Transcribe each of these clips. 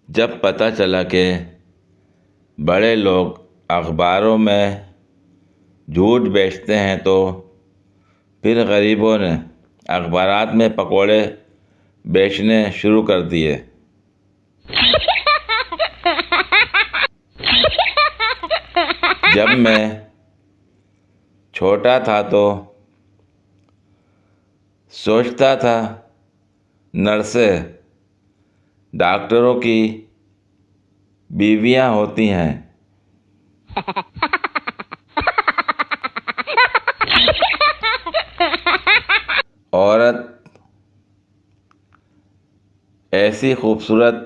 जब पता चला कि बड़े लोग अखबारों में झूठ बेचते हैं तो फिर गरीबों ने अखबारात में पकोड़े बेचने शुरू कर दिए। जब मैं छोटा था तो सोचता था नर्सें डॉक्टरों की बीवियां होती हैं। औरत ऐसी खूबसूरत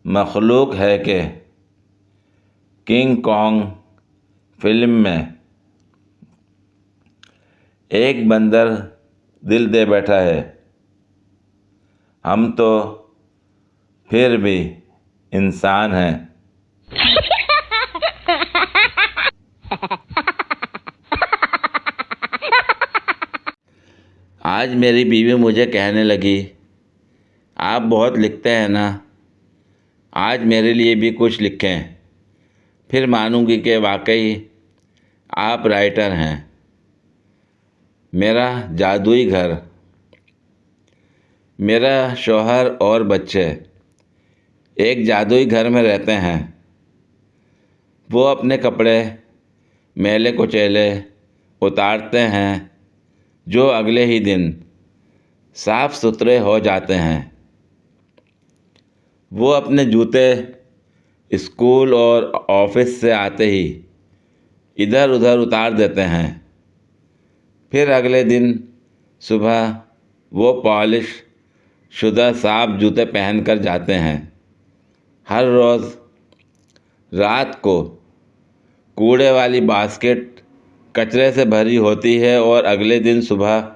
मखलूक है कि किंग कॉन्ग फिल्म में एक बंदर दिल दे बैठा है, हम तो फिर भी इंसान हैं। आज मेरी बीवी मुझे कहने लगी, आप बहुत लिखते हैं ना, आज मेरे लिए भी कुछ लिखें। फिर मानूंगी कि वाकई आप राइटर हैं। मेरा जादुई घर। मेरा शौहर और बच्चे एक जादुई घर में रहते हैं। वो अपने कपड़े मैले कुचैले उतारते हैं जो अगले ही दिन साफ़ सुथरे हो जाते हैं। वो अपने जूते स्कूल और ऑफिस से आते ही इधर उधर उतार देते हैं। फिर अगले दिन सुबह वो पॉलिश शुदा साफ जूते पहनकर जाते हैं। हर रोज़ रात को कूड़े वाली बास्केट कचरे से भरी होती है और अगले दिन सुबह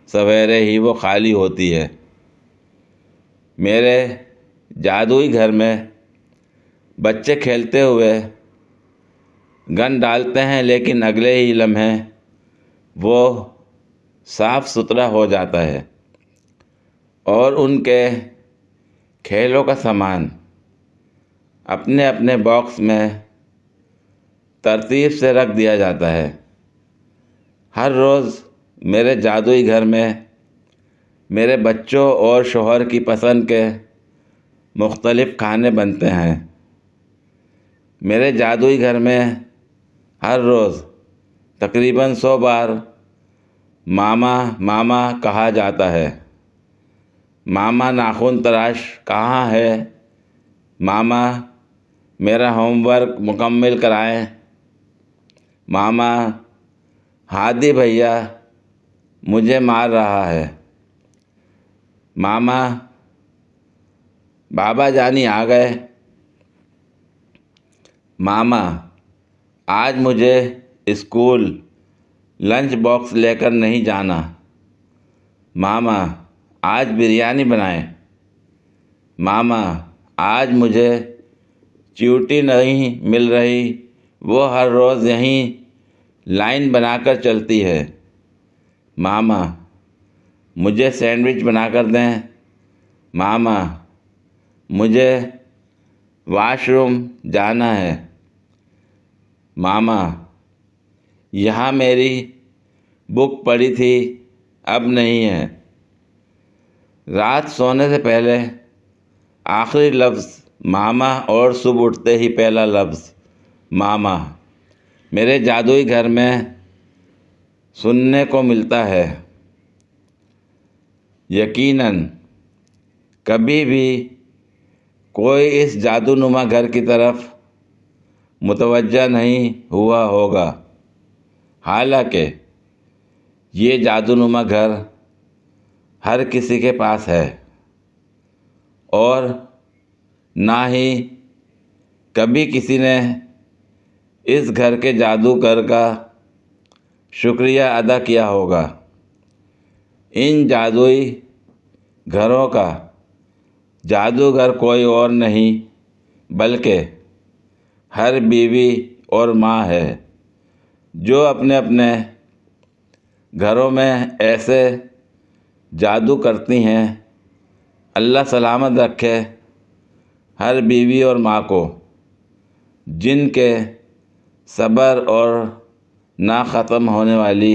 सवेरे ही वो खाली होती है। मेरे जादुई घर में बच्चे खेलते हुए गन डालते हैं, लेकिन अगले ही लम्हे वो साफ़ सुथरा हो जाता है और उनके खेलों का सामान अपने अपने बॉक्स में तरतीब से रख दिया जाता है। हर रोज़ मेरे जादुई घर में मेरे बच्चों और शौहर की पसंद के मुख्तलिफ़ खाने बनते हैं। मेरे जादुई घर में हर रोज़ तकरीबन 100 बार मामा मामा कहा जाता है। मामा नाखून तराश कहाँ है? मामा मेरा होमवर्क मुकम्मल कराएं। मामा हादी भैया मुझे मार रहा है। मामा बाबा जानी आ गए। मामा आज मुझे स्कूल लंच बॉक्स लेकर नहीं जाना। मामा आज बिरयानी बनाएं। मामा आज मुझे च्यूटी नहीं मिल रही, वो हर रोज़ यहीं लाइन बनाकर चलती है। मामा मुझे सैंडविच बनाकर दें। मामा मुझे वॉशरूम जाना है। मामा यहाँ मेरी बुक पड़ी थी, अब नहीं है। रात सोने से पहले आखिरी लफ्ज़ मामा और सुबह उठते ही पहला लफ्ज़ मामा मेरे जादुई घर में सुनने को मिलता है। यकीनन कभी भी कोई इस जादूनुमा घर की तरफ मुतवज्जा नहीं हुआ होगा। हालांकि ये जादूनुमा घर हर किसी के पास है और ना ही कभी किसी ने इस घर के जादूगर का शुक्रिया अदा किया होगा। इन जादुई घरों का जादूगर कोई और नहीं बल्कि हर बीवी और माँ है जो अपने अपने घरों में ऐसे जादू करती हैं। अल्लाह सलामत रखे। हर बीवी और माँ को जिनके सब्र और ना ख़त्म होने वाली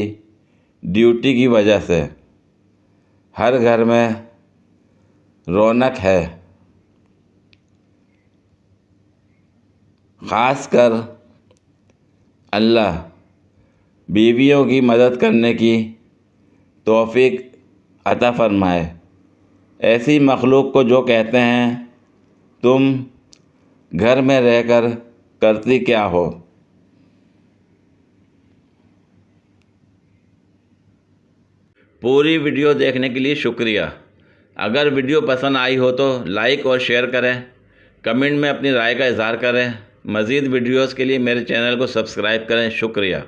ड्यूटी की वजह से हर घर में रौनक है। ख़ासकर अल्लाह बीवियों की मदद करने की तौफ़ीक अता फ़रमाए। ऐसी मखलूक को जो कहते हैं तुम घर में रहकर करती क्या हो। पूरी वीडियो देखने के लिए शुक्रिया। अगर वीडियो पसंद आई हो तो लाइक और शेयर करें, कमेंट में अपनी राय का इज़हार करें। मज़ीद वीडियोस के लिए मेरे चैनल को सब्सक्राइब करें। शुक्रिया।